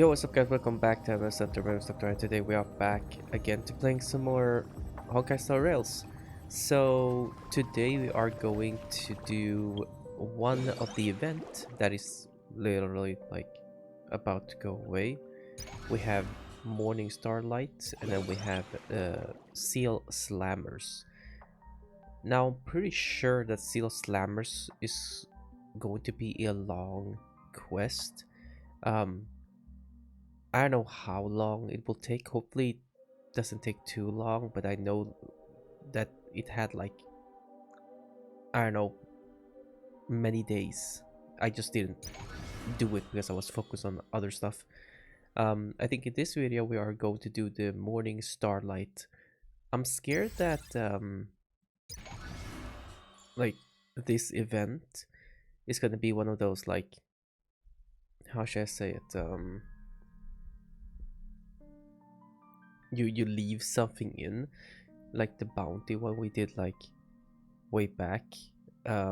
Yo, what's up guys, welcome back to AnimeHealthcenter, and today we are back again to playing some more Honkai Star Rails. So today we are going to do one of the event that is literally like about to go away. We have Morning Starlight and then we have Seal Slammers. Now I'm pretty sure that Seal Slammers is going to be a long quest. I don't know how long it will take. Hopefully it doesn't take too long, but I know that it had like, I don't know, many days. I just didn't do it because I was focused on other stuff. I think in this video we are going to do the Morning Starlight. I'm scared that like this event is gonna be one of those, like, how should I say it, you leave something in, like the bounty one we did like way back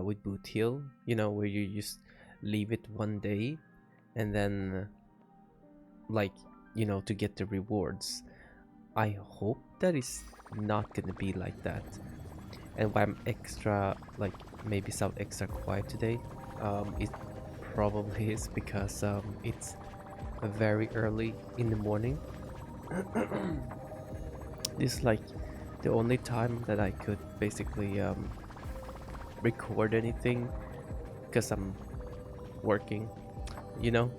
with Boot Hill, you know, where you just leave it one day and then, like, you know, to get the rewards. I hope that is not gonna be like that. And why I'm extra, like, maybe sound extra quiet today, it probably is because it's very early in the morning. This is like the only time that I could basically record anything because I'm working, you know.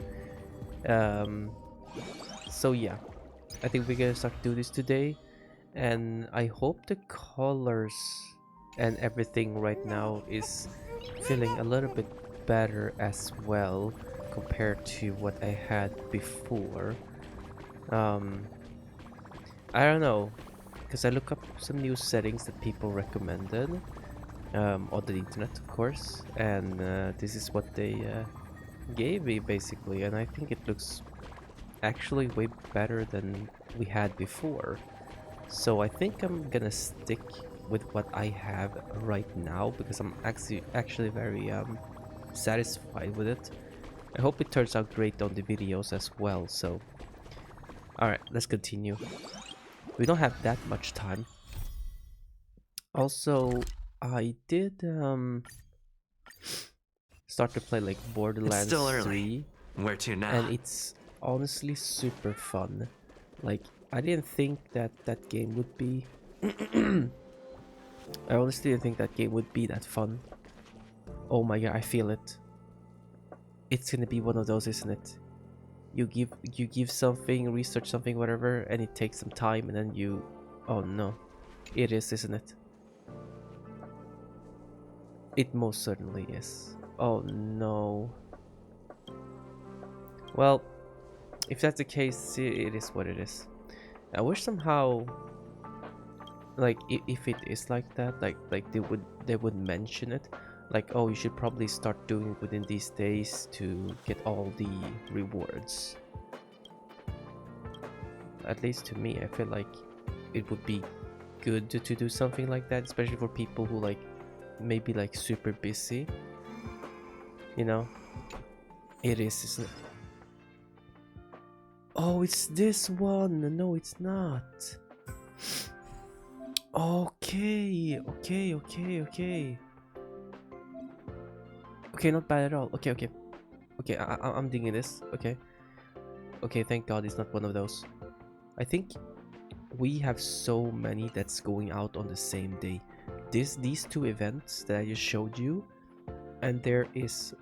So yeah, I think we're gonna start to do this today, and I hope the colors and everything right now is feeling a little bit better as well compared to what I had before. I don't know, because I look up some new settings that people recommended on the internet, of course, and this is what they gave me basically, and I think it looks actually way better than we had before. So I think I'm gonna stick with what I have right now because I'm actually very satisfied with it. I hope it turns out great on the videos as well. So alright, let's continue. We don't have that much time. Also, I did start to play like It's still Borderlands early. 3, Where to now? and it's honestly super fun. Like, I didn't think that that game would be I honestly didn't think that game would be that fun. Oh my god, I feel it. It's gonna be one of those, isn't it? You give something, research something, whatever, and it takes some time, and then you, oh no, it is, isn't it? It most certainly is. Oh no. Well, if that's the case, it is what it is. I wish somehow, like, if it is like that, like they would mention it, like, oh, you should probably start doing it within these days to get all the rewards. At least to me, I feel like it would be good to do something like that, especially for people who, like, maybe like super busy, you know. It is, isn't it? Oh, it's this one. No, it's not. Okay, okay, not bad at all. Okay, I'm digging this. Okay, thank god it's not one of those. I think we have so many that's going out on the same day. These two events that I just showed you, and there is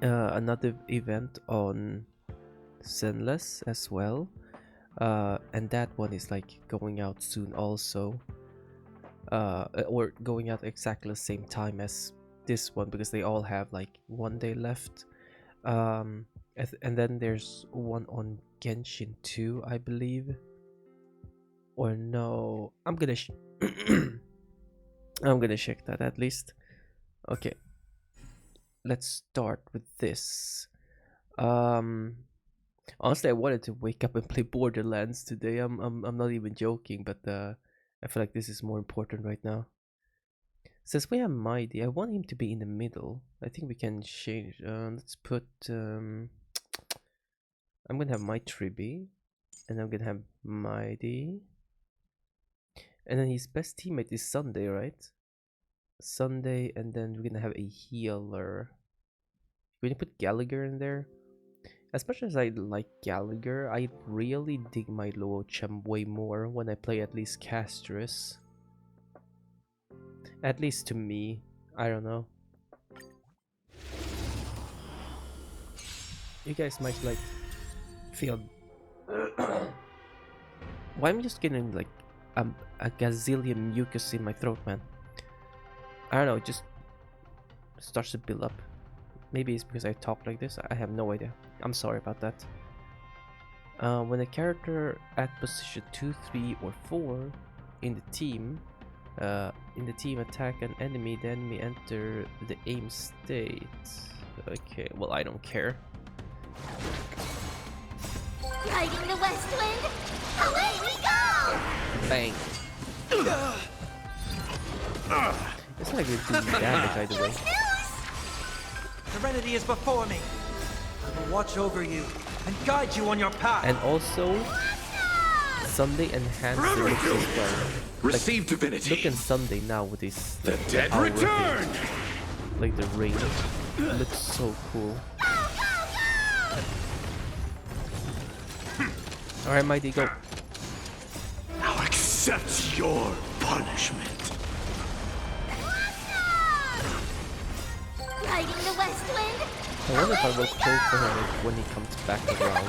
another event on Zenless as well, and that one is like going out soon also, or going out exactly the same time as this one because they all have like one day left. And then there's one on Genshin 2, I believe. Or no, I'm gonna I'm gonna check that at least. Okay, let's start with this. Um, Honestly, I wanted to wake up and play Borderlands today. I'm not even joking, but I feel like this is more important right now. Since we have Mighty, I want him to be in the middle. I think we can change. Let's put I'm gonna have my Tribi, and I'm gonna have Mighty, and then his best teammate is Sunday, right? Sunday, and then we're gonna have a healer. We're gonna put Gallagher in there. As much as I like Gallagher, I really dig my Luocham way more when I play at least Castress. At least to me, I don't know. You guys might like feel why am I just getting like a gazillion mucus in my throat, man? I don't know, it just starts to build up. Maybe it's because I talk like this, I have no idea. I'm sorry about that. When a character at position 2, 3, or 4 in the team attack an enemy, the enemy enter the aim state. Okay, well, I don't care. Riding the west wind, away we go! Bang! It's not gonna do damage either way. Serenity is before me. I will watch over you and guide you on your path. And also, Sunday enhanced the looks as well. Receive divinity. Look at Sunday now with his The dead return. Like the ring, looks so cool. All right, Mighty, go. Now accept your punishment. Riding the west wind, I wonder if I will pull for him when he comes back around.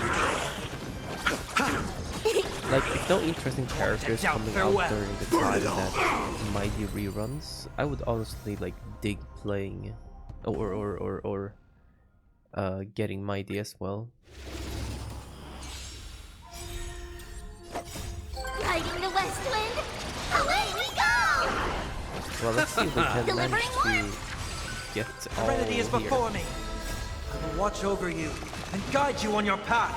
Like, if no interesting characters coming out during the time that Mighty reruns, I would honestly like dig playing or getting Mighty as well. riding the west wind, away we go! Well, let's see if we can manage to get all Serenity is before here. me. I will watch over you and guide you on your path.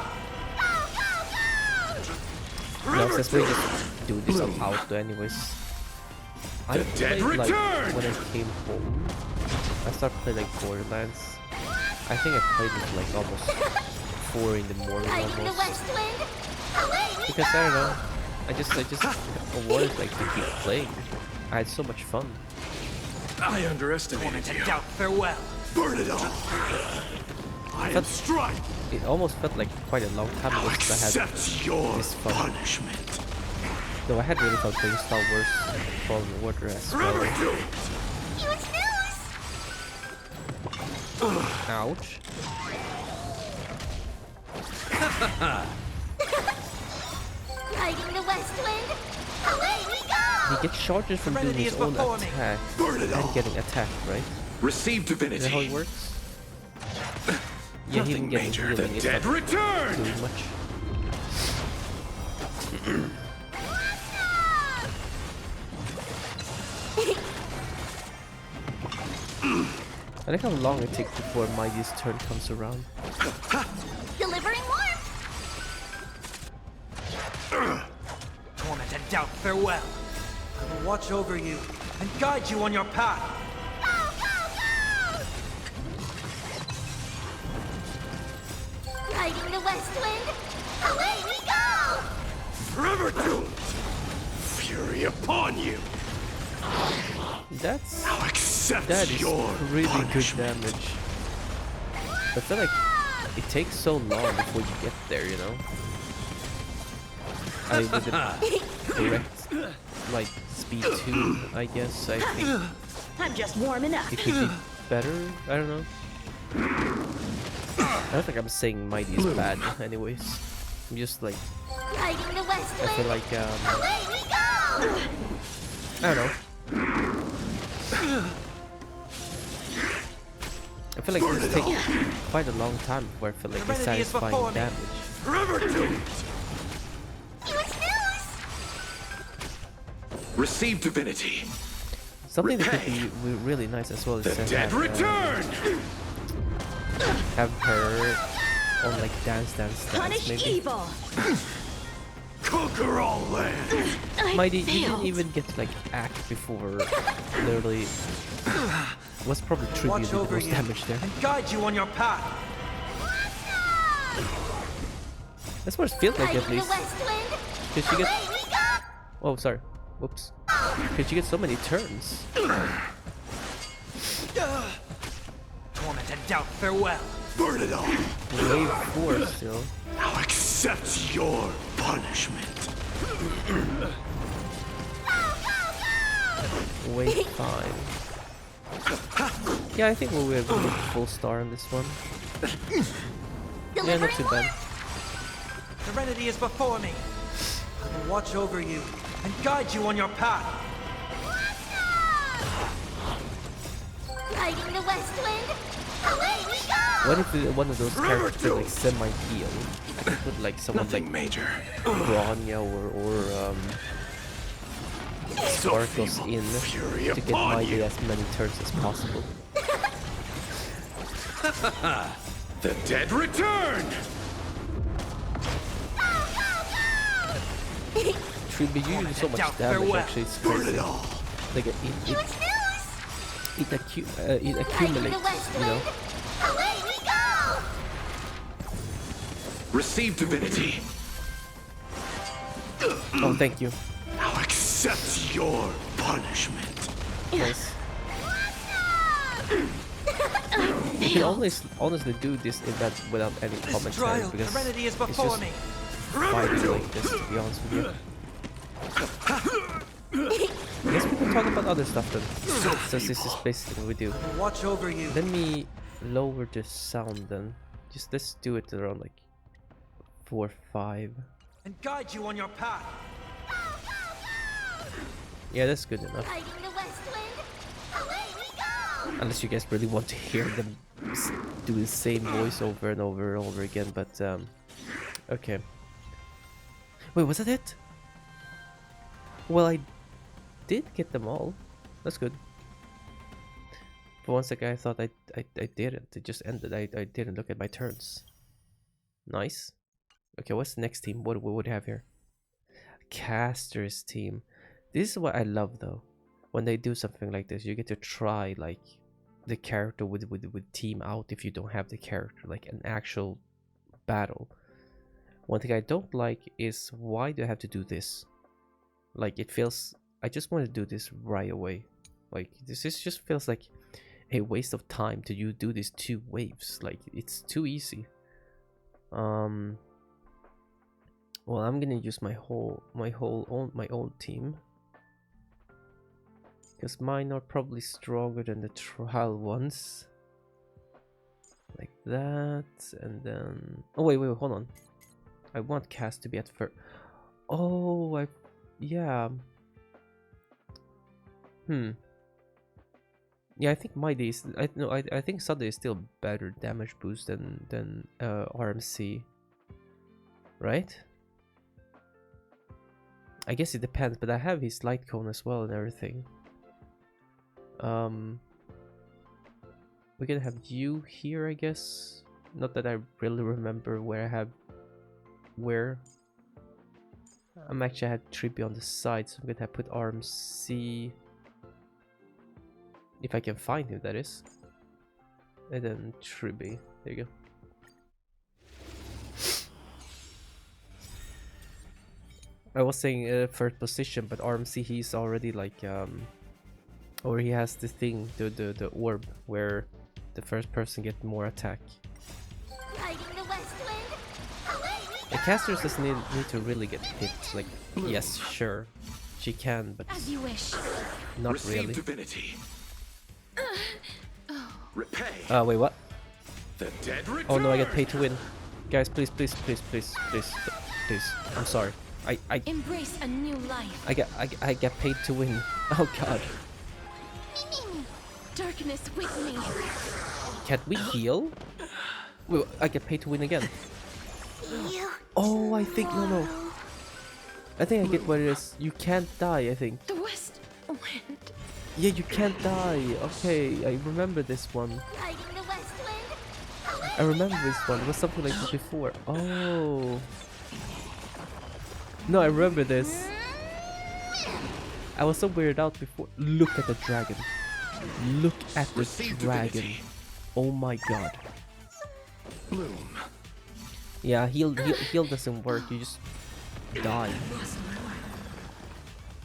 No, since we just do this on auto anyways. I played like when I came home. I started playing like Borderlands. I think I played it like almost 4 in the morning Riding the almost. west wind, away we Because I don't know. I just wanted like to keep playing. I had so much fun. I underestimated To you. doubt farewell. Burn it all. I am strike. It almost felt like quite a long time ago since I had Accept your this fun. punishment. Though I had really fun playing Star Wars Fallen Order as well. Remember to Huge news! Ouch. Riding the west wind, away we go! He gets charges from doing Serenity his is own before me. attack burn it all. and getting attacked, right? Receive Is that how it divinity. works? Yeah, Nothing even getting major. The healing is dead not return. doing much. I like how long it takes before Mighty's turn comes around. Delivering warmth! Torment and doubt farewell. I will watch over you and guide you on your path. Riding the west wind, away we go! Forever doomed. Fury upon you. That's Now accept that is your really good punishment. damage. I feel like it takes so long before you get there, you know? I mean, with the direct, like, speed 2, I guess, I think I'm just warming up. it could be better, I don't know. I don't think I'm saying Mighty is bad, anyways. I'm just like, Riding the west I feel wind, like, away we go! I don't know. I feel like this takes quite a long time before I feel like it's Serenity is before satisfying me. damage. Forever doomed. Huge news! Receive divinity. Something that could be really nice as well is The to dead return. have her on like dance dance Punish maybe. evil. Conquer all lands. Mighty, you didn't failed. even get to like act before literally was probably true you Watch did the over most you damage there. and guide you on your path. That's what it feels like, at Riding the least. west wind. Cause she Away gets. we go. Oh, sorry. Whoops. Cause she gets so many turns. Torment and doubt, farewell. Burn it all. Wave 4 still. Now accept your punishment. Wave 5. Yeah, I think we'll have a full star on this one. Yeah, not too bad. Serenity is before me. I will watch over you and guide you on your path. Riding the west wind. Away we go. What if one of those characters could like semi-heal? Put like someone Nothing like major. Bronya or Sparkles in Fury to get upon Mighty you. as many turns as possible. The dead return. Tribute, you do so much Doubt, damage farewell. actually, it's Burn crazy. it all. Like it Huge news. it accumulates, you know? Away we go. Receive divinity. Oh, thank you. Now accept your punishment. Nice. You can always honestly do this event without any This commentary trial, because serenity is it's before just me. fighting like this, to be honest with you. I guess we can talk about other stuff then, since this is basically what we do. I will watch over you. Let me lower the sound then. Just let's do it around like 4, 5. And guide you on your path. Yeah, that's good enough. Riding the west wind. Away we go. Unless you guys really want to hear them do the same voice over and over and over again, but okay. Wait, was that it? Well, I did get them all. That's good. For one second, I thought I didn't. It just ended. I didn't look at my turns. Nice. Okay, what's the next team? What would we have here? Caster's team. This is what I love though. When they do something like this, you get to try like the character with team out if you don't have the character, like an actual battle. One thing I don't like is why do I have to do this? Like it feels, I just want to do this right away. Like this is just feels like a waste of time to you do these 2 waves. Like it's too easy. Well, I'm gonna use my own team. Because mine are probably stronger than the trial ones. Like that, and then... Oh, wait, hold on. I want Cass to be at first. Oh, yeah. Yeah, I think Mighty is... I think Sunday is still better damage boost than RMC. Right? I guess it depends, but I have his light cone as well and everything. We're gonna have you here, I guess. Not that I really remember where I have where. I'm actually had Trippy on the side, so I'm gonna have put RMC if I can find him, that is. And then Trippy. There you go. I was saying third position, but RMC he's already like or he has the thing, the orb where the first person gets more attack. Riding the west wind. Away we The casters doesn't need to really get hit. Like yes, sure, she can, but As you wish. not Receive really. divinity. Repay. Wait, what? The dead return. Oh no, I get paid to win. Guys, please. I'm sorry. I Embrace a new life. get paid to win. Oh god. Darkness with me. Can't we heal? Wait, I get paid to win again. You Oh, I think no. I think I get what it is. You can't die, I think. The west wind. Yeah, you can't die. Okay, I remember this one. riding the west wind. I remember this one. It was something like this before. Oh. No, I remember this. I was so weirded out before. Look at the dragon. Look at the Receive dragon. divinity. Oh my god. Bloom. Yeah, heal doesn't work. You just die.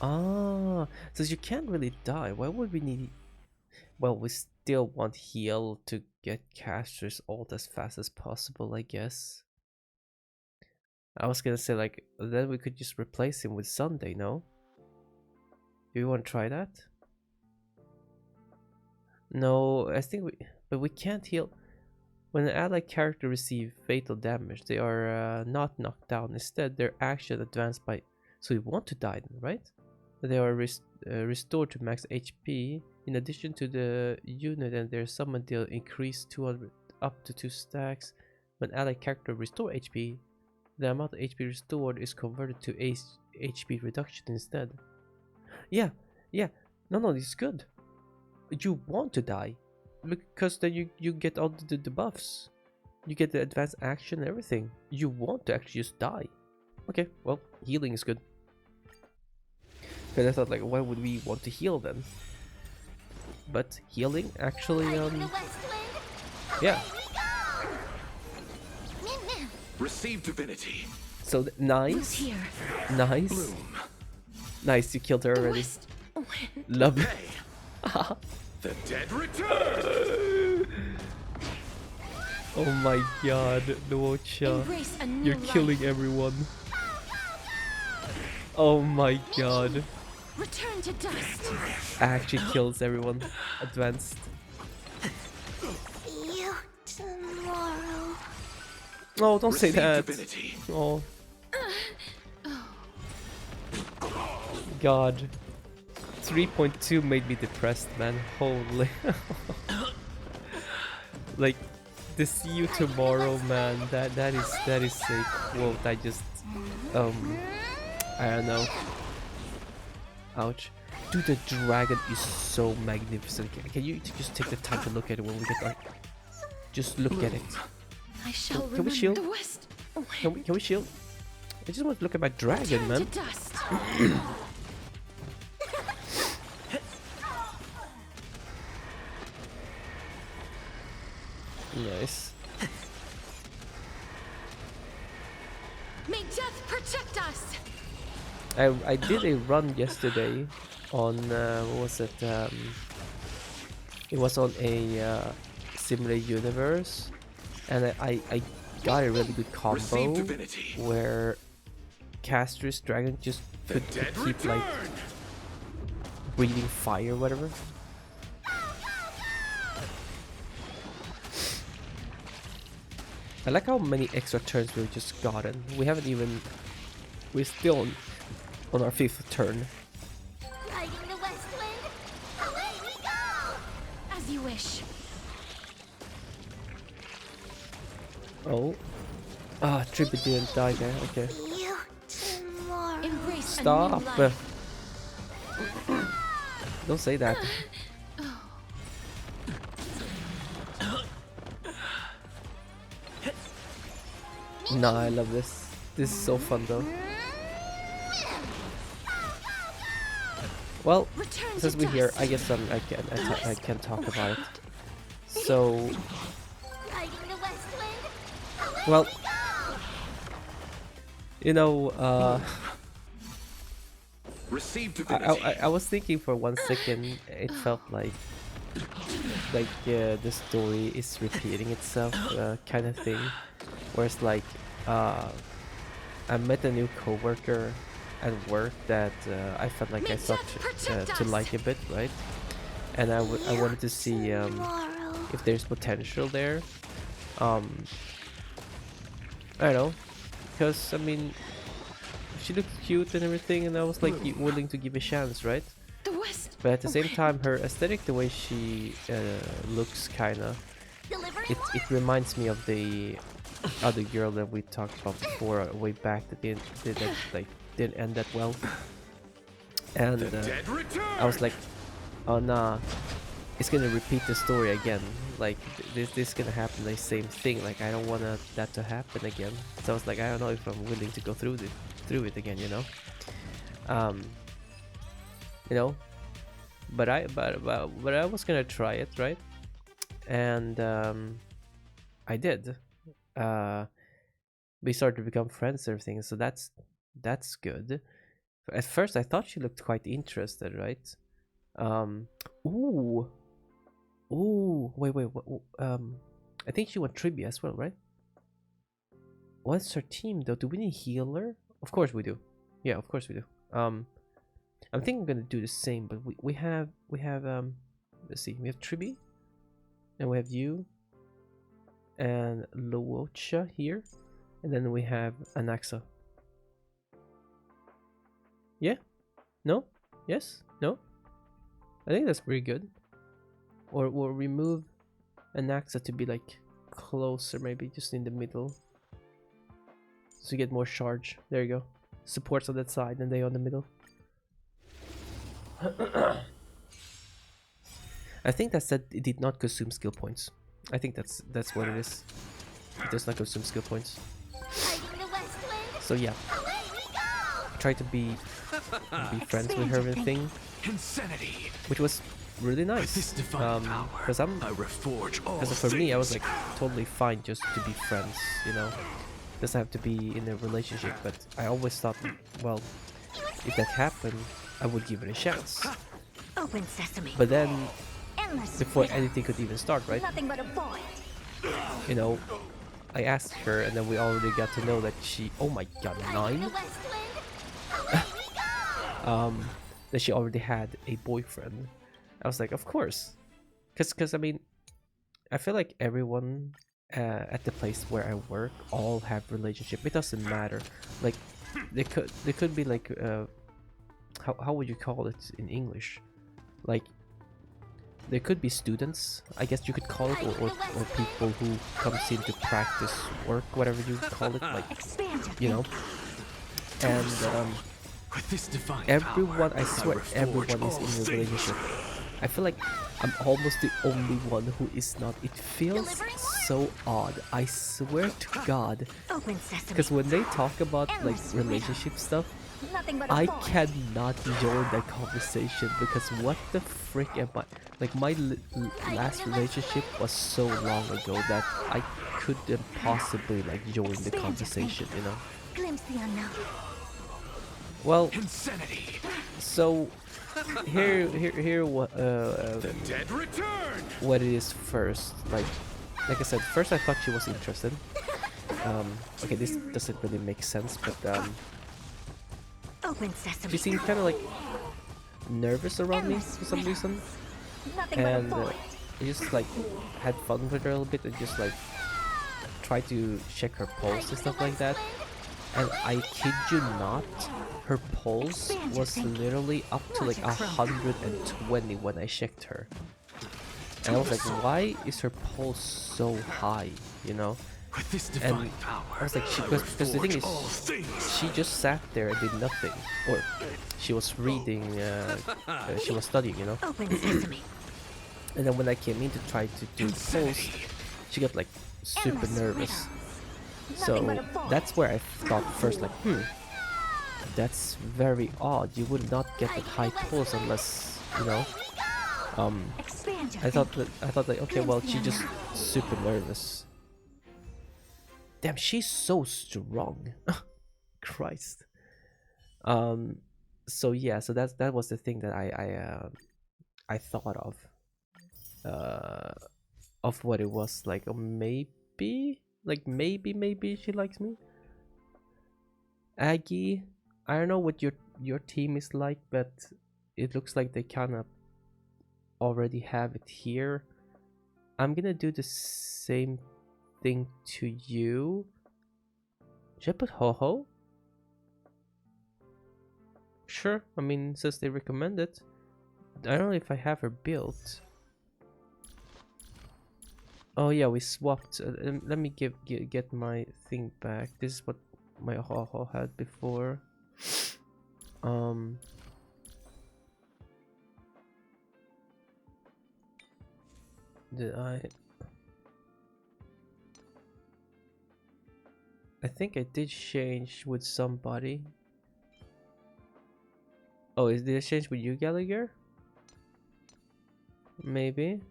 Ah, since you can't really die, why would we need? Well, we still want heal to get casters ult as fast as possible, I guess. I was gonna say like then we could just replace him with Sunday, no? Do you want to try that? No, I think but we can't heal. When an allied character receives fatal damage, they are not knocked down. Instead, their action advanced by. So you want to die, then, right? They are restored to max HP. In addition to the unit and their summon deal increase 200 up to 2 stacks. When allied character restore HP, the amount of HP restored is converted to HP reduction instead. Yeah, no, it's good. You want to die because then you get all the buffs. You get the advanced action and everything. You want to actually just die. Okay, well, healing is good. Because I thought like, why would we want to heal then? But healing actually, yeah. Receive divinity. So nice, Here. nice, Bloom. nice. You killed her The already. West Wind. Love it. Hey. The dead return. Oh my god, Nocha. Embrace a new You're life. killing everyone. Oh my god. Return to dust. Actually kills everyone. Advanced. See you tomorrow. Oh, don't say Receive that. divinity. Oh. God. 3.2 made me depressed, man. Holy. Like, to see you tomorrow, man. That is a quote. I just I don't know. Ouch. Dude, the dragon is so magnificent. Can you just take the time to look at it when we get like, just look at it. I shall Can we remember shield? the West Wind. Can we shield? I just want to look at my dragon, Return man. to dust. Nice. May death protect us. I did a run yesterday on what was it? It was on a Simulated Universe, and I got a really good combo Receive divinity. where Caster's dragon just The could dead keep like return. breathing fire or whatever. I like how many extra turns we've just gotten. We haven't even. We're still on our 5th turn. Riding the west wind. Away we go. As you wish. Oh. Ah, Trippy didn't die there. Okay. See you tomorrow. Embrace a Stop. new life. Don't say that. Nah, I love this. This is so fun though. Well, Return since to we're here, dust. I guess I can talk about it. So, Riding the west wind. Away well, we go. you know, Receive divinity. I was thinking for 1 second, it felt like the story is repeating itself, kind of thing. Where it's like, I met a new coworker at work that I felt like May I started death protect to us. like a bit, right? And I wanted to see Tomorrow. if there's potential there. I don't know, because I mean, she looked cute and everything, and I was like willing to give a chance, right? The West. But at the same time, her aesthetic, the way she looks, kinda, Delivering it reminds me of the other girl that we talked about before, way back, that didn't end that well. And The dead return. I was like, oh nah, it's gonna repeat the story again. Like this is gonna happen, the same thing. Like I don't want that to happen again. So I was like, I don't know if I'm willing to go through it again, you know. You know, but I was gonna try it, right? And I did. we started to become friends and everything, so that's good. At first I thought she looked quite interested, right? Ooh. Ooh, wait, I think she went trivia as well, right? What's her team though? Do we need healer? Of course we do. Yeah, of course we do. I'm thinking I'm gonna do the same, but we have let's see, we have Tribi, and we have you and Luocha here, and then we have Anaxa. Yeah? No? Yes? No? I think that's pretty good. Or we'll remove Anaxa to be like closer, maybe just in the middle. So you get more charge. There you go. Supports on that side and they on the middle. I think that said it did not consume skill points. I think that's what it is. It does not consume skill points. Fighting the west wind. So yeah, Away we go! try to be friends with her and everything, Insanity. which was really nice. This divine power, because I reforge all for me I was things. like totally fine just to be friends, you know. Doesn't have to be in a relationship, but I always thought, well, if that happened, I would give it a chance. Open sesame. But then, Endless before riddle. anything could even start, right? Nothing but a void. You know, I asked her, and then we already got to know that she, oh my god, Fighting 9? the west wind. Away we go! That she already had a boyfriend. I was like, of course, because I mean, I feel like everyone at the place where I work all have relationship. It doesn't matter. Like, they could be like, how would you call it in English? Like, there could be students, I guess you could call it, or people who comes in to practice work, whatever you call it, like, Expand your you know. And With this divine everyone, power, I swear, reforge everyone all is in a things. relationship. I feel like I'm almost the only one who is not. It feels Delivering so odd. I swear to God. Open sesame. Because when they talk about like relationship stuff, Nothing but a I void. cannot join that conversation because what the frick am I? Like my last relationship was so long ago that I couldn't possibly like join the conversation, you know. Glimpse the unknown. Well, Insanity. so here what The dead return. what it is first. Like I said, first I thought she was interested. Okay, this doesn't really make sense, but Open sesame. she seemed kind of like nervous around me for some reason, Nothing but a and void. I just like had fun with her a little bit and just like tried to check her pulse and stuff like that. And I kid you not, her pulse was literally up to like 120 when I checked her. And I was like, why is her pulse so high, you know? With this And divine power, I was like, I because the thing reforge is, all things. she just sat there and did nothing. Or she was reading, she was studying, you know? Open sesame. And then when I came in to try to do the pulse, she got like super Endless nervous. Nothing So but a void. that's where I thought first, like, that's very odd. You would not get that high pulse unless, you know. Expand your I thought like, okay, well, she's just super nervous. Damn, she's so strong. Christ. So yeah, so that was the thing that I thought of what it was like. Or maybe she likes me. Aggie, I don't know what your team is like, but it looks like they kind of already have it here. I'm gonna do the same thing to you. Should I put Ho-Ho? Sure, I mean, since they recommend it. I don't know if I have her built. Oh yeah, we swapped. Let me get my thing back. This is what my Ho-Ho had before. Did I think I did change with somebody. Oh, did I change with you, Gallagher? Maybe.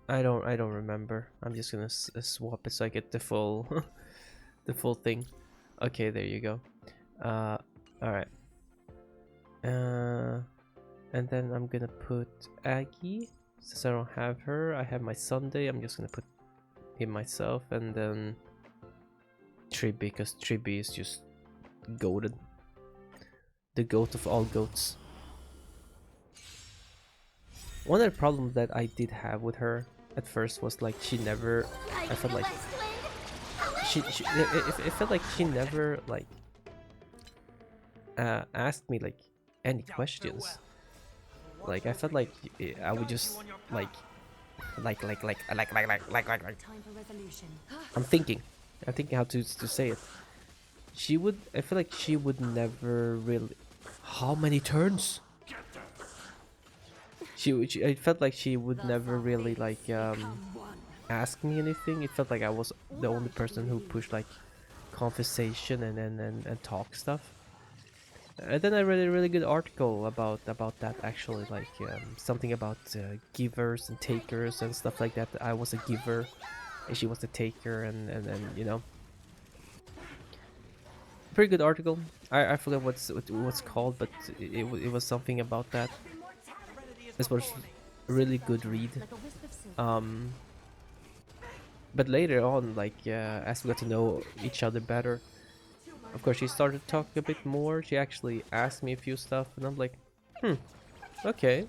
I don't remember. I'm just gonna swap it so I get the full the full thing. Okay, there you go. All right. And then I'm gonna put Aggie since I don't have her. I have my Sunday. I'm just gonna put him myself, and then Tribby, because Tribby is just goated. The goat of all goats. One of the problems that I did have with her at first was like she never. I felt like it felt like she never like asked me like any questions. Like I felt like I would just like I'm thinking how to say it. She would. I feel like she would never really. How many turns? I felt like she would never really like ask me anything. It felt like I was the only person who pushed like conversation and talk stuff. And then I read a really good article about that actually, like something about givers and takers and stuff like that. I was a giver and she was the taker, and you know, pretty good article. I forget what's called, but it was something about that. This was a really good read. But later on, like as we got to know each other better, of course she started talking a bit more. She actually asked me a few stuff, and I'm like, okay.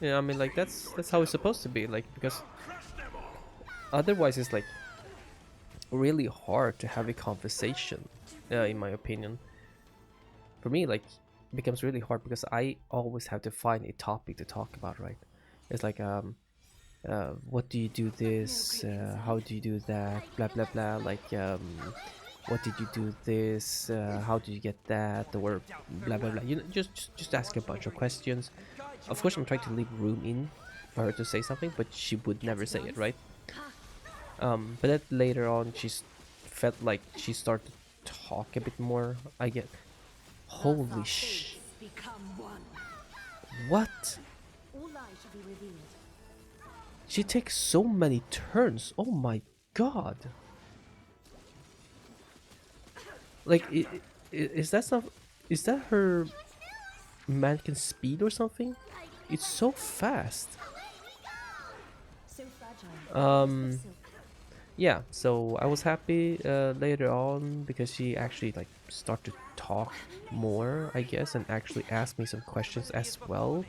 Yeah, I mean, like that's how it's supposed to be, like, because otherwise it's like really hard to have a conversation, in my opinion. For me, like, it becomes really hard because I always have to find a topic to talk about, right? It's like what do you do this, how do you do that, blah blah blah, like what did you do this, how did you get that, or blah blah blah, you know, just ask a bunch of questions. Of course I'm trying to leave room in for her to say something, but she would never say it, right? But then later on felt like she started to talk a bit more. I get, holy sh, what? She takes so many turns. Oh my god. Like, is that some? Is that her mannequin speed or something? It's so fast. Yeah. So I was happy later on because she actually like started to talk more, I guess, and actually asked me some questions as well,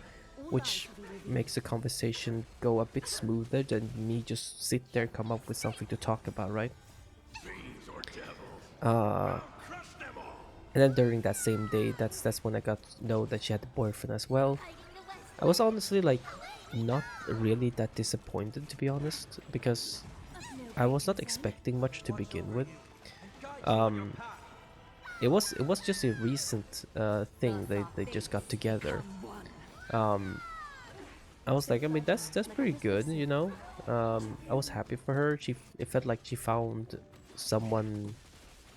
which makes the conversation go a bit smoother than me just sit there and come up with something to talk about, right? And then during that same day, that's when I got to know that she had a boyfriend as well. I was honestly like not really that disappointed, to be honest, because I was not expecting much to begin with. It was just a recent thing. They just got together. I was like, I mean, that's pretty good, you know. I was happy for her. It felt like she found someone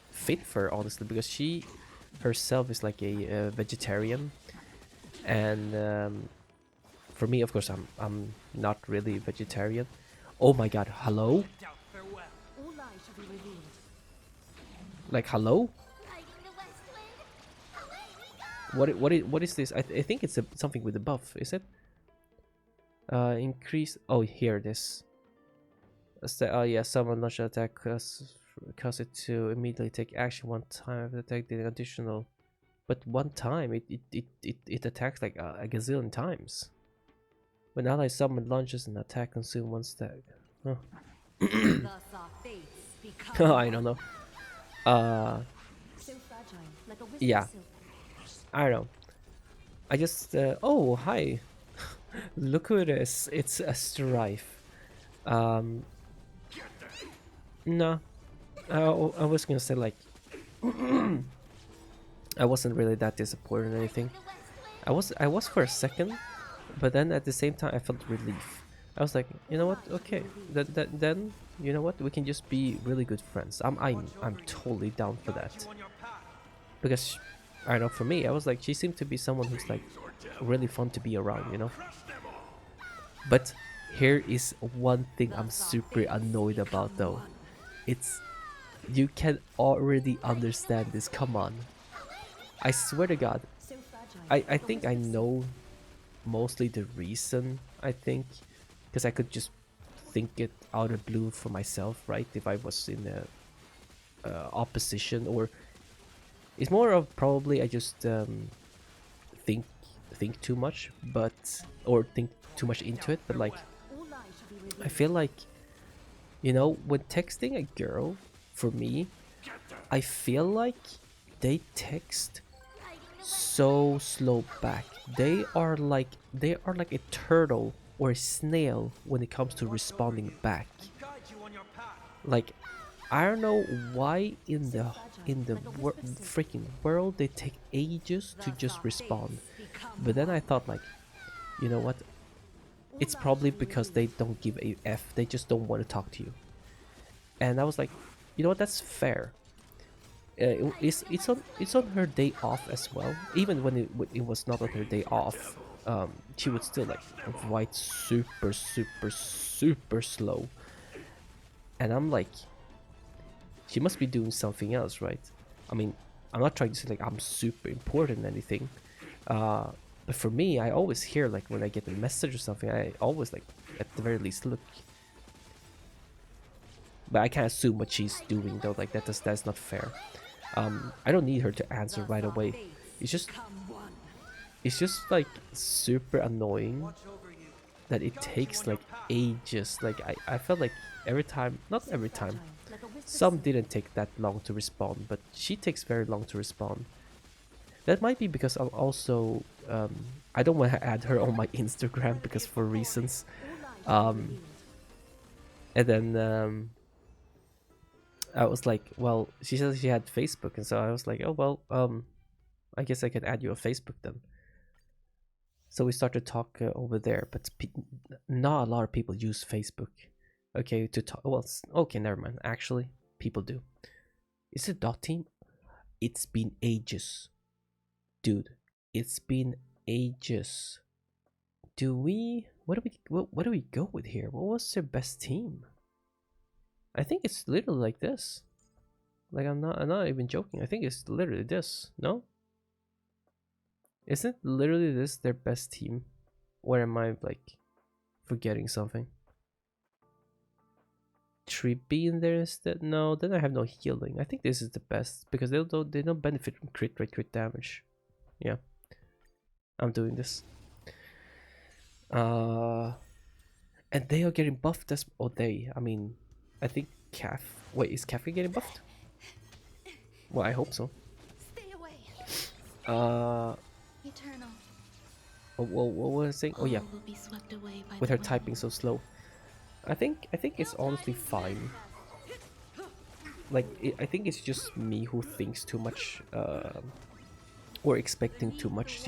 fit for her, honestly, because she herself is like a vegetarian, and for me, of course, I'm not really vegetarian. Oh my god, hello? Like, hello? What is this? I think it's something with the buff, is it? Increase. Oh, here it is. Oh yeah, someone launch an attack cause it to immediately take action one time after attack the additional, but one time it attacks like a gazillion times. When ally summon launches an attack, consume one stack. Huh. I don't know. Yeah, I don't know. I just oh, hi. Look who it is. It's a Strife. No, I was gonna say like I wasn't really that disappointed or anything. I was for a second, but then at the same time I felt relief. I was like, you know what? Okay, then you know what? We can just be really good friends. I'm totally down for that. Because I don't know, for me, I was like, she seemed to be someone who's like really fun to be around, you know. But Here is one thing I'm super annoyed about though. It's you can already understand this. Come on. I swear to God. I think I know mostly the reason, I think, because I could just think it out of blue for myself, right? If I was in a opposition, or it's more of probably I just think too much, but or think too much into it. But like, I feel like, you know, when texting a girl, for me, I feel like they text so slow back. They are like a turtle or a snail when it comes to responding back. Guide you on your path. Like, I don't know why in the freaking world they take ages to just respond. But then I thought, like, you know what? It's probably because they don't give a F. They just don't want to talk to you. And I was like, you know what? That's fair. It's on her day off as well. Even when it was not on her day off, she would still like write super slow. And I'm like, she must be doing something else, right? I mean, I'm not trying to say like I'm super important or anything, but for me, I always hear like when I get a message or something, I always like at the very least look. But I can't assume what she's doing though. Like that's not fair. I don't need her to answer right away. It's just like super annoying that it takes like ages. Like I felt like every time, not every time, some didn't take that long to respond, but she takes very long to respond. That might be because I'm also I don't want to add her on my Instagram because for reasons. And then I was like, well, she said she had Facebook, and so I was like, oh well, I guess I could add you on Facebook then. So we started to talk over there, but not a lot of people use Facebook. Okay, to talk. Well, okay, never mind. Actually, people do. Is it dot team? It's been ages, dude. It's been ages. Do we? What do we go with here? What was their best team? I think it's literally like this. Like I'm not even joking. I think it's literally this. No? Isn't literally this their best team? Or am I like forgetting something? Trippy in there instead? No, then I have no healing. I think this is the best because they don't benefit from crit rate, crit damage. Yeah. I'm doing this. And they are getting buffed as I mean, I think Calf. Wait, is Calf getting buffed? Well, I hope so. Stay away. Eternal. What was I saying? Oh yeah, All will be swept away by with the her wind. typing so slow. I think it's honestly fine. Like I think it's just me who thinks too much, or expecting too much.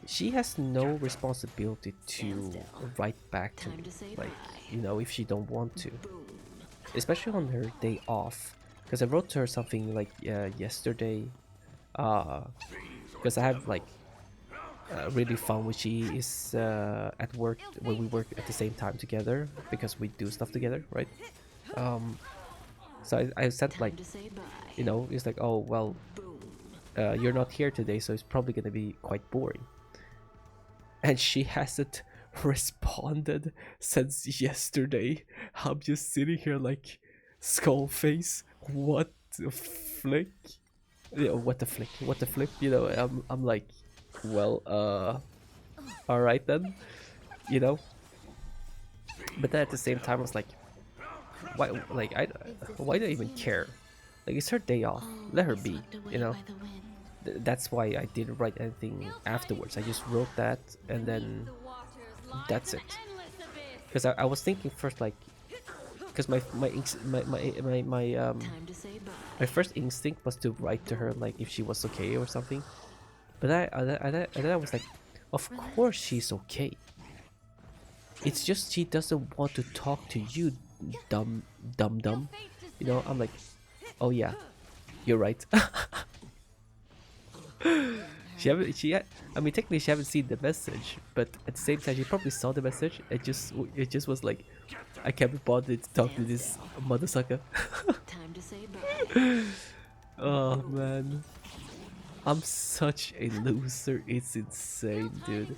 She has no responsibility to write back to me. Like, you know, if she don't want to, especially on her day off. Because I wrote to her something like yesterday, because I have like really fun when she is at work, when we work at the same time together because we do stuff together, right? So I said like, you know, it's like, oh well, you're not here today, so it's probably gonna be quite boring. And she hasn't responded since yesterday. I'm just sitting here like skull face. What the flick? Yeah, what the flick? What the flip? You know, I'm like, well, all right then, you know. But then at the same time, I was like, why? Like, why do I even care? Like, it's her day off. Let her be, you know. That's why I didn't write anything afterwards. I just wrote that, and then that's it. Because I was thinking first, like, because my first instinct was to write to her like if she was okay or something. But then I was like, of course she's okay. It's just she doesn't want to talk to you, dumb. You know, I'm like, oh yeah, you're right. I mean, technically she haven't seen the message, but at the same time she probably saw the message. It just was like, I can't be bothered to talk to this mother sucker. Time to say bye. Oh man, I'm such a loser. It's insane, dude.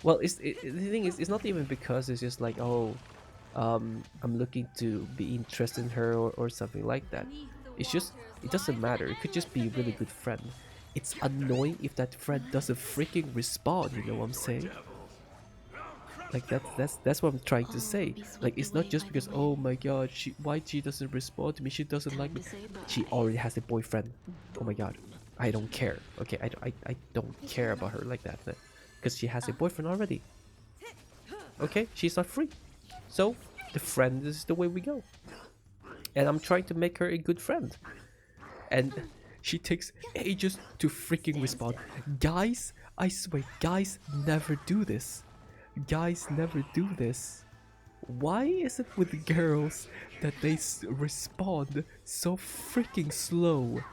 Well, the thing is, it's not even because it's just like, oh, I'm looking to be interested in her or something like that. It's just, it doesn't matter. It could just be a really good friend. It's annoying if that friend doesn't freaking respond. You know what I'm saying? Like that's what I'm trying to say. Like, it's not just because, oh my god, why she doesn't respond to me? She doesn't like me. She already has a boyfriend. Oh my god, I don't care. Okay, I don't care about her like that, because she has a boyfriend already. Okay, she's not free. So the friend is the way we go. And I'm trying to make her a good friend. And she takes ages to freaking respond. Guys, I swear, guys never do this. Guys never do this. Why is it with girls that they respond so freaking slow?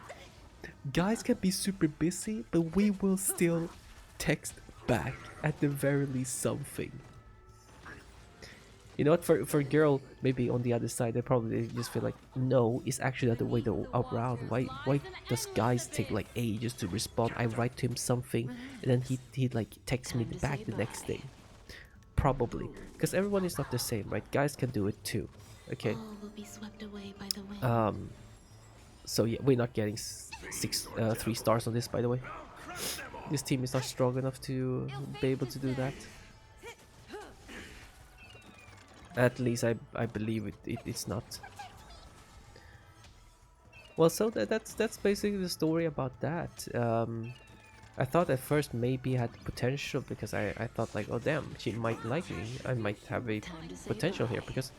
Guys can be super busy, but we will still text back, at the very least something. You know what, for a girl, maybe on the other side, they probably just feel like, no, it's actually the other way around. Why does guys take like ages to respond? I write to him something, and then he like texts me back the next day. Probably, because everyone is not the same, right? Guys can do it too. Okay. All will be swept away by the wind. So yeah, we're not getting 3 stars on this, by the way. This team is not strong enough to be able to do that. At least I believe it's not. Well, so that's basically the story about that. I thought at first maybe it had potential, because I thought like, oh damn, she might like me. I might have a potential here, because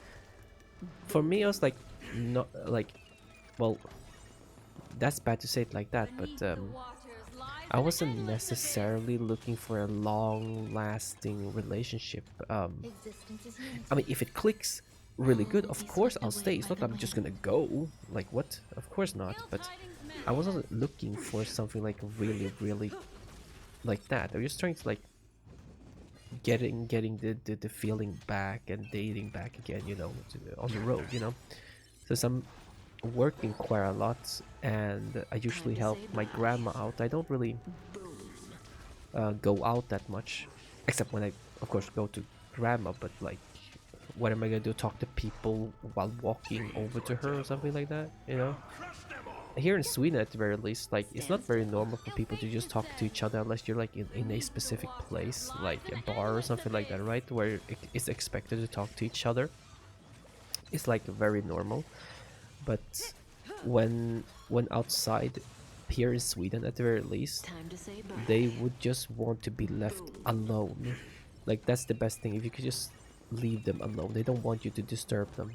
for me I was like, not like, well, that's bad to say it like that, but I wasn't necessarily looking for a long-lasting relationship. I mean, if it clicks really good, of course I'll stay. It's not like I'm just gonna go. Like, what? Of course not. But I wasn't looking for something like really like that. I was just trying to like getting the feeling back and dating back again, you know, on the road, you know. So I'm working quite a lot, and I usually help my grandma out. I don't really go out that much, except when I of course go to grandma, but like, what am I gonna do, talk to people while walking over to her or something like that, you know? Here in Sweden, at the very least, like, it's not very normal for people to just talk to each other unless you're like in a specific place, like a bar or something like that, right? Where it's expected to talk to each other. It's like very normal. But when outside, here in Sweden at the very least, they would just want to be left alone. Like, that's the best thing, if you could just leave them alone. They don't want you to disturb them.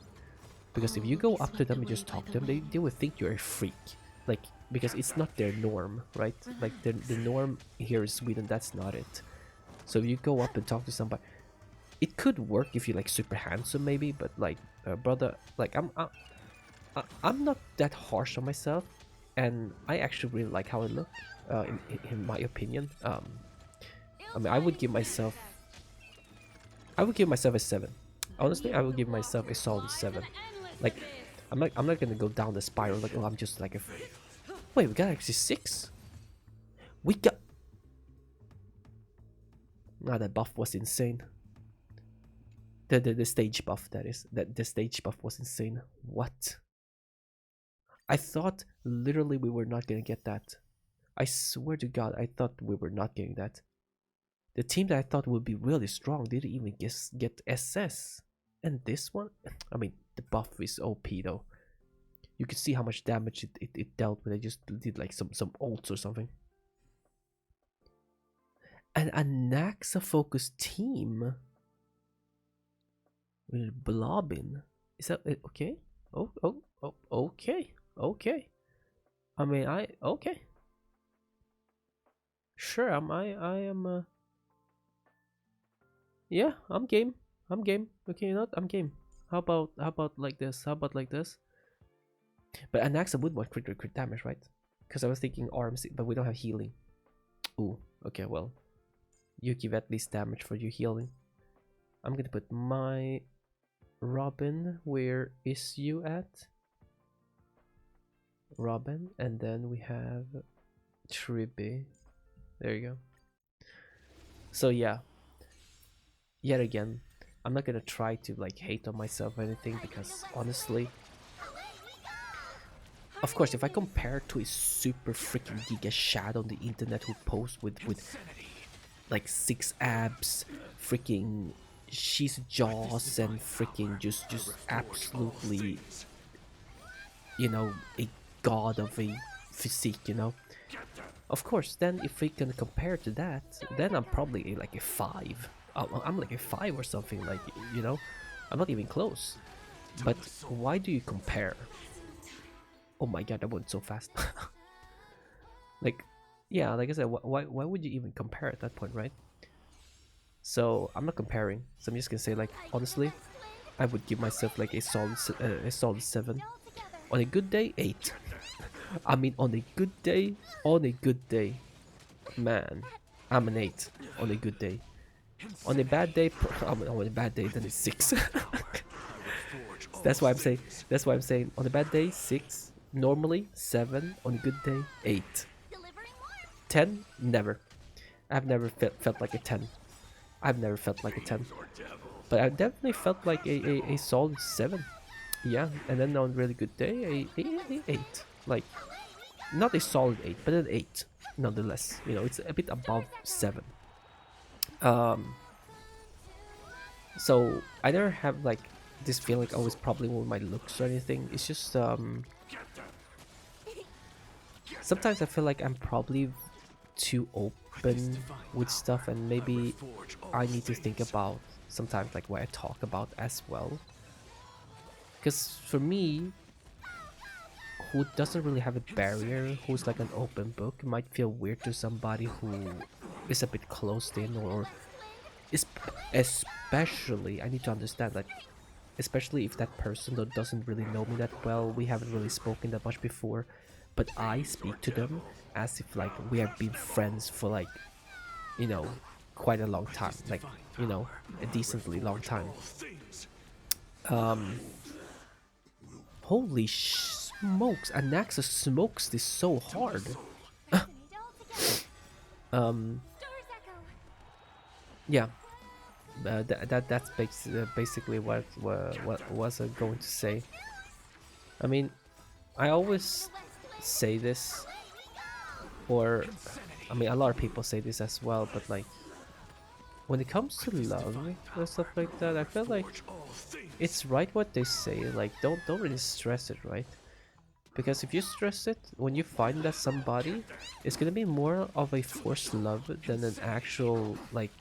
Because if you go up to them and just talk to them, they will think you're a freak. Like, because it's not their norm, right? Like, the norm here in Sweden, that's not it. So if you go up and talk to somebody, it could work if you're like super handsome maybe, but like, brother, like, I'm not that harsh on myself, and I actually really like how I look, in my opinion. I mean, I would give myself a 7. Honestly, I would give myself a solid 7. Like, I'm not gonna go down the spiral like, oh, I'm just like a... Wait, we got actually 6? We got... Nah, that buff was insane. The stage buff, that is. The stage buff was insane. What? I thought literally we were not gonna get that. I swear to God, I thought we were not getting that. The team that I thought would be really strong didn't even get SS. And this one? I mean, the buff is OP though. You can see how much damage it dealt with. I just did like some ults or something. And a Naxa focused team with Blobin. Is that okay? Oh, okay. Okay. I mean, okay. Sure, I am yeah, I'm game. I'm game. Okay, you know what? I'm game. How about like this? How about like this? But Anaxa would want crit damage, right? Because I was thinking arms, but we don't have healing. Ooh, okay, well, you give at least damage for your healing. I'm gonna put my Robin. Where is you at? Robin, and then we have Tribby. There you go. So yeah, yet again, I'm not gonna try to like hate on myself or anything, because honestly, of course, if I compare to a super freaking giga shad on the internet who posts with like 6 abs, freaking she's jaws, and freaking just absolutely, you know, a god of a physique, you know. Of course, then if we can compare to that, then I'm probably like a 5. I'm like a 5 or something, like, you know. I'm not even close. But why do you compare? Oh my god, that went so fast. Like, yeah, like I said, why would you even compare at that point, right? So I'm not comparing. So I'm just gonna say, like, honestly, I would give myself like a solid 7. On a good day, 8. I mean, on a good day, man, I'm an 8 on a good day. On a bad day, on a bad day, then it's 6. That's why I'm saying on a bad day, 6. Normally 7. On a good day, 8. 10, never. I've never felt like a 10. I've never felt like a 10. But I definitely felt like a solid 7. Yeah, and then on a really good day, a 8. Like, not a solid 8, but an 8 nonetheless. You know, it's a bit above 7. So I never have like this feeling like, oh, it's probably with my looks or anything. It's just sometimes I feel like I'm probably too open with stuff, and maybe I need to think about sometimes like what I talk about as well. Because for me, who doesn't really have a barrier, who's like an open book, it might feel weird to somebody who is a bit closed in, or is especially, I need to understand that, especially if that person that doesn't really know me that well, we haven't really spoken that much before, but I speak to them as if like we have been friends for like, you know, quite a long time, like, you know, a decently long time. Holy smokes, Anaxa smokes this so hard. Yeah, that's basically what was I going to say. I mean, I always say this, or I mean, a lot of people say this as well, but like, when it comes to love or stuff like that, I feel like it's right what they say. Like, don't really stress it, right? Because if you stress it, when you find that somebody, it's gonna be more of a forced love than an actual, like,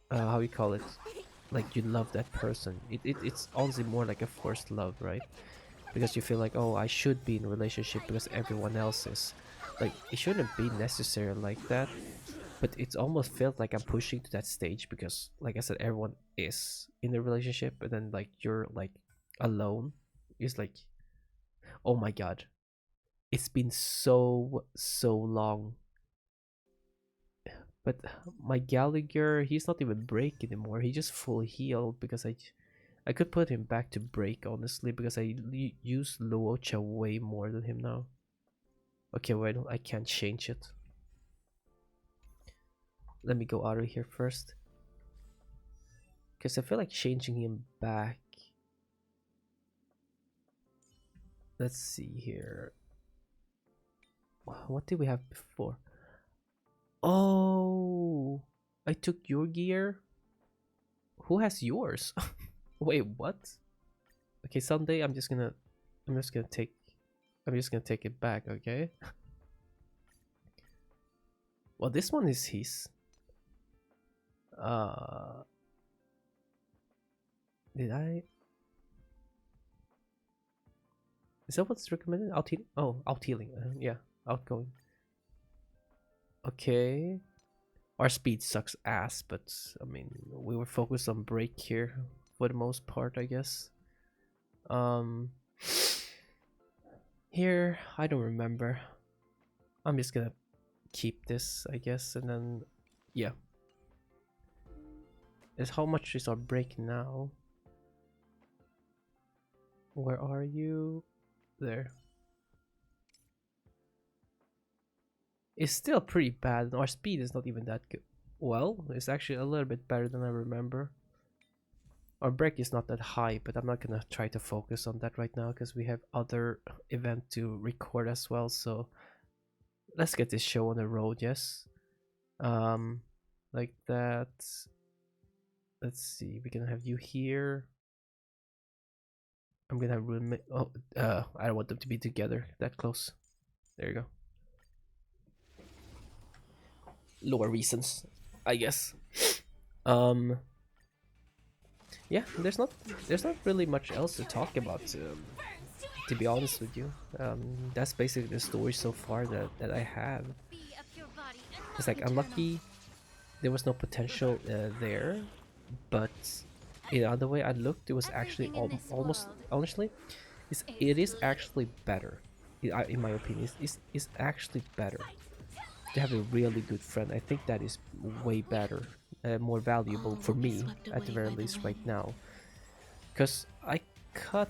how you call it, like you love that person. It's honestly more like a forced love, right? Because you feel like, oh, I should be in a relationship because everyone else is. Like, it shouldn't be necessary like that, but it's almost felt like I'm pushing to that stage because, like I said, everyone is in a relationship, and then like you're like alone. It's like, oh my god, it's been so long. But my Gallagher, he's not even break anymore. He just full healed because I could put him back to break, honestly, because I use Luocha way more than him now. Okay, wait, I can't change it. Let me go out of here first, because I feel like changing him back. Let's see here. What did we have before? Oh, I took your gear. Who has yours? Wait, what? Okay, someday I'm just gonna take it back, okay? Well, this one is his. Did I? Is that what's recommended? Out healing? Oh, out healing. Yeah, outgoing. Okay. Our speed sucks ass, but I mean, we were focused on break here for the most part, I guess. Here, I don't remember. I'm just gonna keep this, I guess, and then yeah. Is how much is our break now? Where are you? There. It's still pretty bad. Our speed is not even that good. Well, it's actually a little bit better than I remember. Our break is not that high, but I'm not gonna try to focus on that right now because we have other event to record as well. So let's get this show on the road, yes. Like that. Let's see. We're gonna have you here. I'm gonna have roommate. Oh, I don't want them to be together that close. There you go. Lower reasons, I guess. Yeah, there's not really much else to talk about, to be honest with you. That's basically the story so far that I have. It's like unlucky there was no potential there, but in the other way I looked, it was actually almost, honestly, it is actually better, in my opinion. It's actually better to have a really good friend. I think that is way better, more valuable for me at the very least right now, because I cut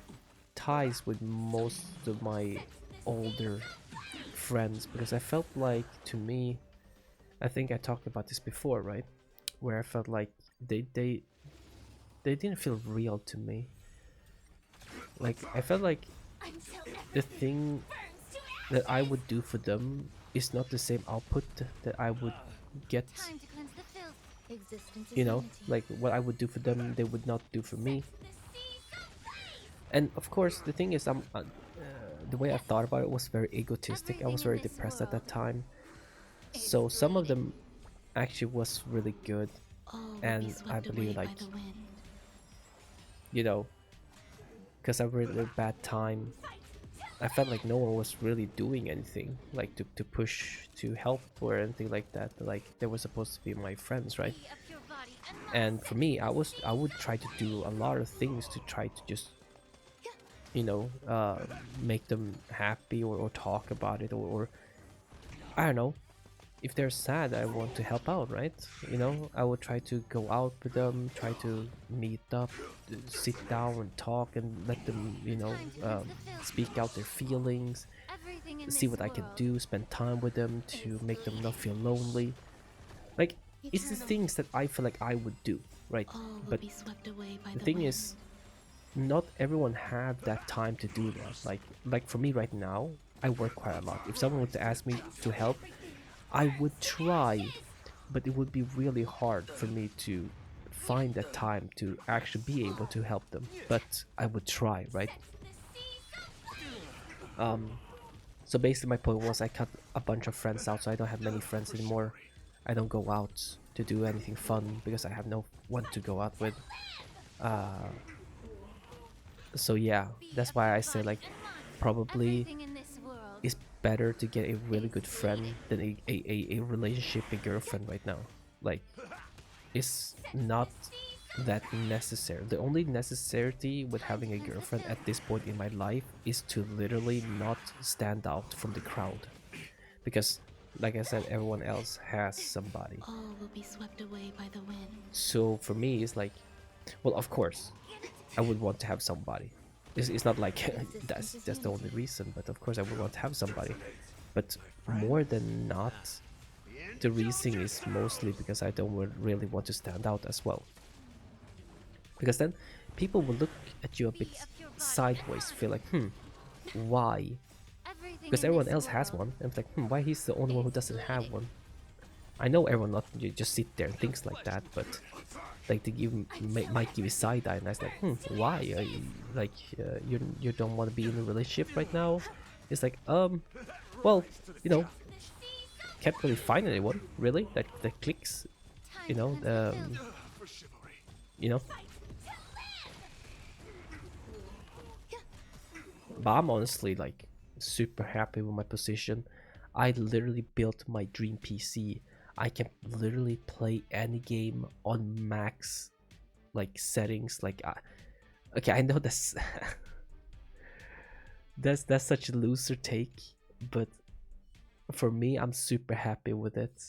ties with most of my older friends because I felt like, to me, I think I talked about this before, right, where I felt like they didn't feel real to me. Like I felt like the thing that I would do for them is not the same output that I would get, you know, like what I would do for them they would not do for me. And of course the thing is, the way I thought about it was very egotistic. I was very depressed at that time, so some of them actually was really good, and I believe, like, you know, because I really had a bad time, I felt like no one was really doing anything, like to push, to help or anything like that. Like they were supposed to be my friends, right? And for me, I would try to do a lot of things to try to just, you know, make them happy, or talk about it, or I don't know, if they're sad, I want to help out, right? You know, I would try to go out with them, try to meet up, sit down and talk and let them, you know, speak out their feelings, see what I can do, spend time with them to make them not feel lonely. Like, it's the things that I feel like I would do, right? But the thing is, not everyone have that time to do that. Like for me right now, I work quite a lot. If someone were to ask me to help, I would try, but it would be really hard for me to find that time to actually be able to help them. But I would try, right? So basically my point was I cut a bunch of friends out, so I don't have many friends anymore. I don't go out to do anything fun because I have no one to go out with. So yeah, that's why I say, like, probably it's better to get a really good friend than a relationship, a girlfriend right now. Like, it's not that necessary. The only necessity with having a girlfriend at this point in my life is to literally not stand out from the crowd, because like I said, everyone else has somebody. All will be swept away by the wind. So for me, it's like, well, of course I would want to have somebody. It's not like that's the only reason, but of course I would want to have somebody. But more than not, the reason is mostly because I don't really want to stand out as well. Because then people will look at you a bit sideways, feel like, why? Because everyone else has one, and it's like, why he's the only one who doesn't have one? I know everyone not just sit there and thinks like that, but like they might give you side eye, and I was like, why? You don't want to be in a relationship right now? It's like, well, you know, can't really find anyone really that clicks, you know, you know. But I'm honestly like super happy with my position. I literally built my dream PC. I can literally play any game on max, like, settings. Like, okay, I know that's that's such a loser take, but for me, I'm super happy with it.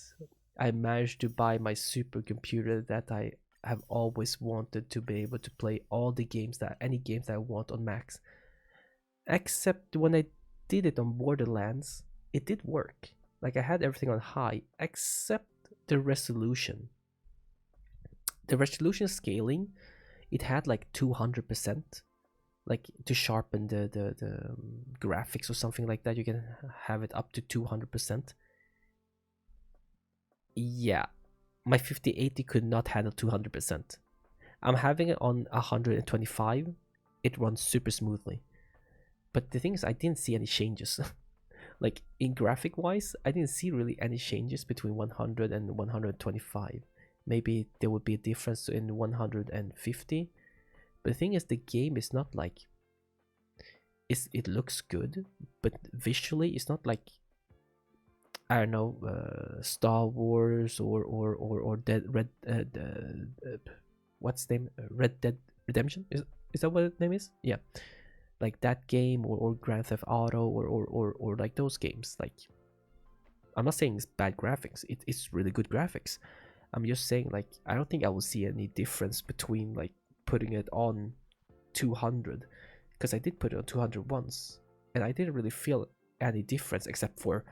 I managed to buy my supercomputer that I have always wanted to be able to play all the games that any games that I want on Max. Except when I did it on Borderlands, it did work. Like I had everything on high except the resolution. The resolution scaling, it had like 200%. Like to sharpen the graphics or something like that, you can have it up to 200%. Yeah, my 5080 could not handle 200%. I'm having it on 125. It runs super smoothly. But the thing is, I didn't see any changes. Like in graphic wise, I didn't see really any changes between 100 and 125. Maybe there would be a difference in 150. But the thing is, the game is not like it looks good, but visually it's not like, I don't know, Star Wars or Dead Red what's the name, Red Dead Redemption, is that what the name is? Yeah, like that game, or Grand Theft Auto, or like those games. Like, I'm not saying it's bad graphics, it's really good graphics. I'm just saying, like, I don't think I will see any difference between like putting it on 200, because I did put it on 200 once and I didn't really feel any difference, except for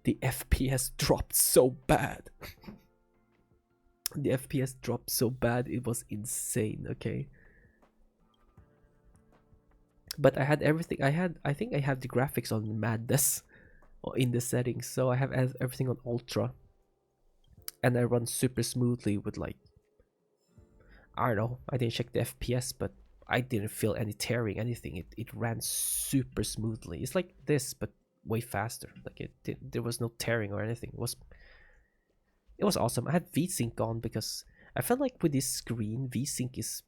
the FPS dropped so bad. The FPS dropped so bad, it was insane. Okay, but I had everything. I think I have the graphics on madness in the settings, so I have everything on ultra, and I run super smoothly with, like, I don't know, I didn't check the FPS, but I didn't feel any tearing, anything. It ran super smoothly. It's like this, but way faster. Like there was no tearing or anything. It was awesome. I had VSync on because I felt like with this screen, VSync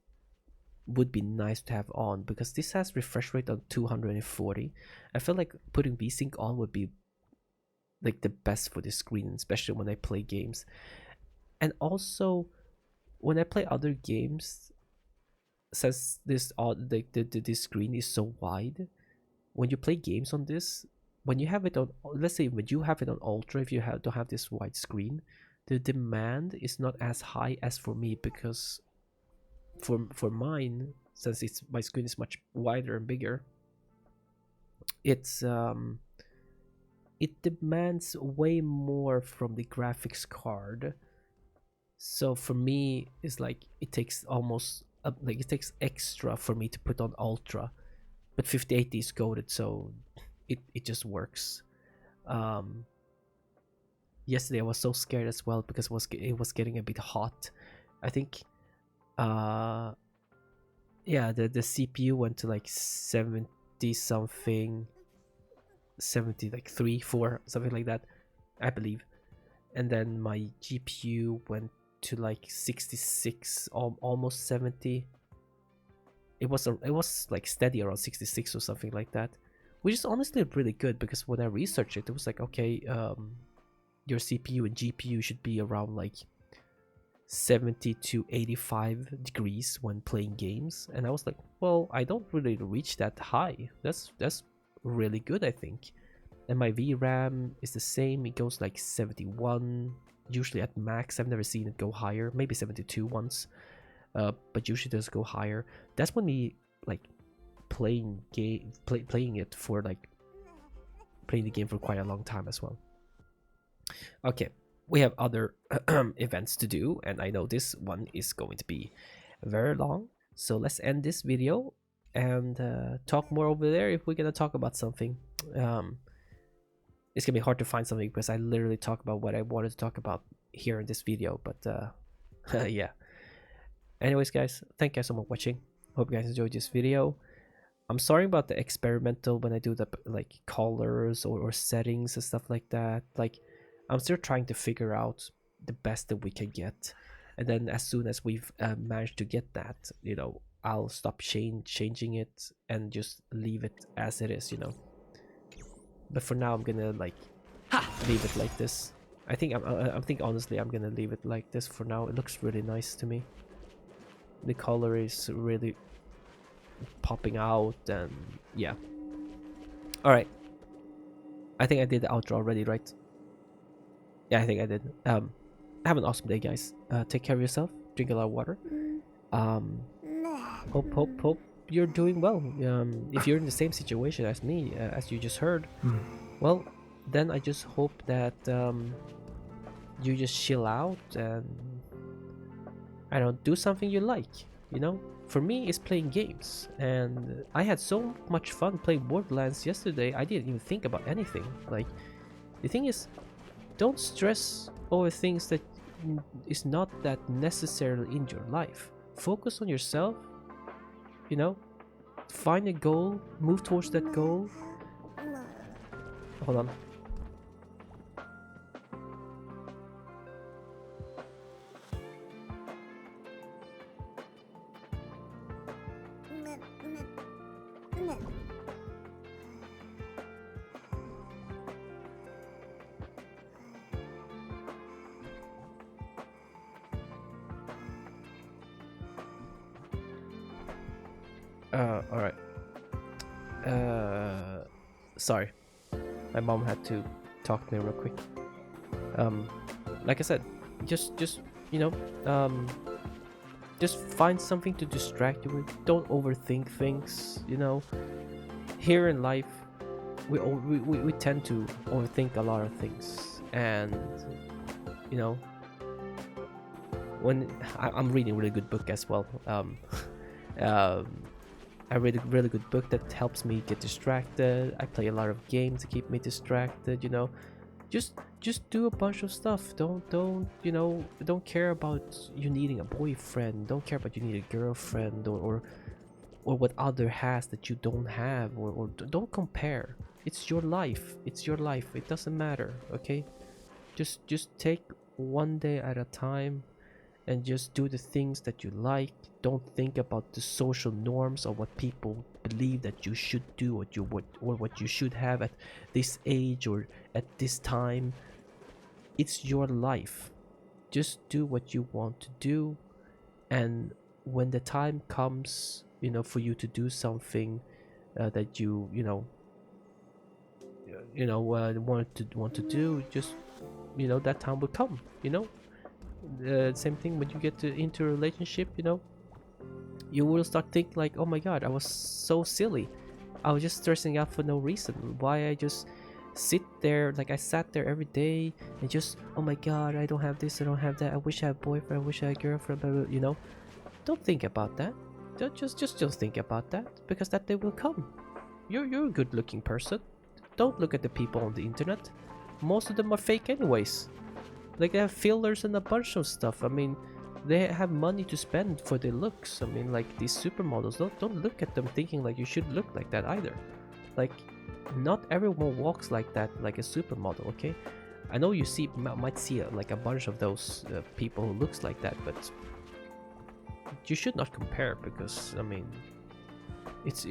would be nice to have on, because this has refresh rate on 240. I felt like putting VSync on would be like the best for this screen, especially when I play games. And also when I play other games, since this this screen is so wide, when you play games on this, when you have it on, let's say when you have it on ultra, if you don't have this wide screen, the demand is not as high as for me, because for mine, since my screen is much wider and bigger, it's it demands way more from the graphics card. So for me, it's like it takes almost like it takes extra for me to put on ultra, but 5080 is coded, so it just works. Yesterday I was so scared as well, because it was getting a bit hot. I think yeah, the CPU went to like 70 something, 70 like 3 4 something like that, I believe. And then my GPU went to like 66, almost 70. It was like steady around 66 or something like that, which is honestly really good, because when I researched it, it was like, okay, your CPU and GPU should be around like 70 to 85 degrees when playing games. And I was like, well, I don't really reach that high. That's really good, I think. And my VRAM is the same. It goes like 71, usually at max. I've never seen it go higher, maybe 72 once, but usually does go higher. That's when we like playing it for like playing the game for quite a long time as well. Okay, we have other events to do, and I know this one is going to be very long, so let's end this video and talk more over there if we're gonna talk about something. It's gonna be hard to find something, because I literally talk about what I wanted to talk about here in this video, but yeah. Anyways, guys, thank you so much for watching. Hope you guys enjoyed this video. I'm sorry about the experimental when I do the like colors or settings and stuff like that. Like, I'm still trying to figure out the best that we can get, and then as soon as we've managed to get that, you know, I'll stop changing it and just leave it as it is, you know. But for now, I'm gonna like leave it like this. I think honestly, I'm gonna leave it like this for now. It looks really nice to me. The color is really popping out, and yeah. All right. I think I did the outro already, right? Yeah, I think I did. Have an awesome day, guys. Take care of yourself. Drink a lot of water. Hope you're doing well. If you're in the same situation as me, as you just heard, well, then I just hope that you just chill out and I don't do something you like. You know, for me, it's playing games, and I had so much fun playing Borderlands yesterday. I didn't even think about anything. Like, the thing is, don't stress over things that is not that necessarily in your life. Focus on yourself. You know, find a goal, move towards that goal. Hold on. All right. Sorry, my mom had to talk to me real quick. Like I said, just you know, just find something to distract you with. Don't overthink things. You know, here in life, we tend to overthink a lot of things, and you know, when I'm reading a really good book as well. I read a really good book that helps me get distracted. I play a lot of games to keep me distracted. You know, just do a bunch of stuff. Don't you know? Don't care about you needing a boyfriend. Don't care about you need a girlfriend or what other has that you don't have. Or don't compare. It's your life. It's your life. It doesn't matter. Okay, just take one day at a time. And just do the things that you like. Don't think about the social norms or what people believe that you should do or what you should have at this age or at this time. It's your life. Just do what you want to do, and when the time comes, you know, for you to do something that you want to do, just that time will come. Same thing when you get into a relationship, you will start thinking like, oh my god, I was so silly. I was just stressing out for no reason. Why I just sit there, like I sat there every day and just, oh my god, I don't have this, I don't have that, I wish I had a boyfriend, I wish I had a girlfriend, blah, blah, Don't think about that. Just think about that, because that day will come. You're a good looking person. Don't look at the people on the internet. Most of them are fake anyways. Like, they have fillers and a bunch of stuff. I mean, they have money to spend for their looks. I mean, like, these supermodels, don't look at them thinking like you should look like that either. Like, not everyone walks like that, like a supermodel, okay? I know you might see like a bunch of those people who looks like that, but you should not compare, because I mean, it's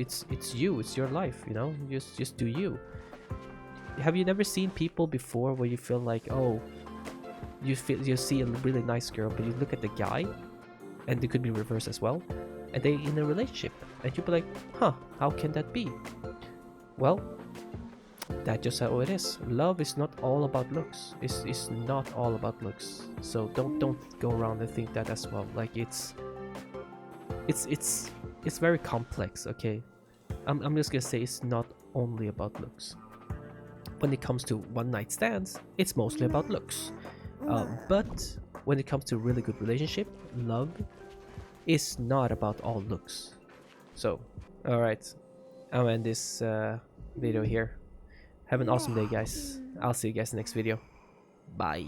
you, it's your life, just do you. Have you never seen people before where you feel like, oh, you see a really nice girl, but you look at the guy, and it could be reversed as well, and they in a relationship, and you be like, huh, how can that be? Well, that's just how it is. Love is not all about looks. It's not all about looks. So don't go around and think that as well. Like, it's very complex, okay? I'm just gonna say it's not only about looks. When it comes to one night stands, it's mostly about looks. But when it comes to really good relationship, love is not about all looks. So, alright, I'll end this video here. Have an awesome day, guys. I'll see you guys in the next video. Bye.